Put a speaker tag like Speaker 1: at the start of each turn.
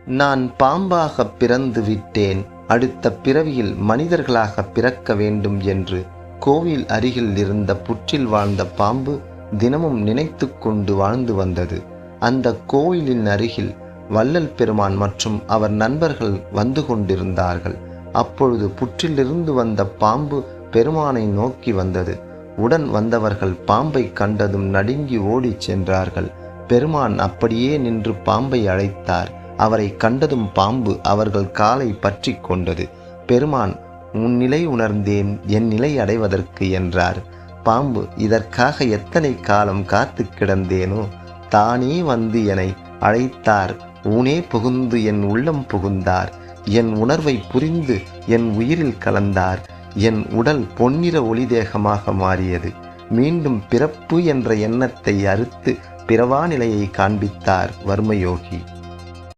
Speaker 1: நான் பாம்பாக பிறந்து விட்டேன், அடுத்த பிறவியில் மனிதர்களாக பிறக்க வேண்டும் என்று கோவில் அருகில் இருந்த புற்றில் வாழ்ந்த பாம்பு தினமும் நினைத்து கொண்டு வாழ்ந்து வந்தது. அந்த கோயிலின் அருகில் வள்ளல் பெருமான் மற்றும் அவர் நண்பர்கள் வந்து கொண்டிருந்தார்கள். அப்பொழுது புற்றிலிருந்து வந்த பாம்பு பெருமானை நோக்கி வந்தது. உடன் வந்தவர்கள் பாம்பை கண்டதும் நடுங்கி ஓடிச் சென்றார்கள். பெருமான் அப்படியே நின்று பாம்பை அழைத்தார். அவரை கண்டதும் பாம்பு அவர்கள் காலை பற்றி கொண்டது. பெருமான், உன் நிலை உணர்ந்தேன், என் நிலை அடைவதற்கு என்றார். பாம்பு, இதற்காக எத்தனை காலம் காத்து கிடந்தேனோ, தானே வந்து என்னை அழைத்தார். ஊனே புகுந்து என் உள்ளம் புகுந்தார். என் உணர்வை புரிந்து என் உயிரில் கலந்தார். என் உடல் பொன்னிற ஒளி தேகமாக மாறியது. மீண்டும் பிறப்பு என்ற எண்ணத்தை அறுத்து பிறவா நிலையை காண்பித்தார் வர்மயோகி.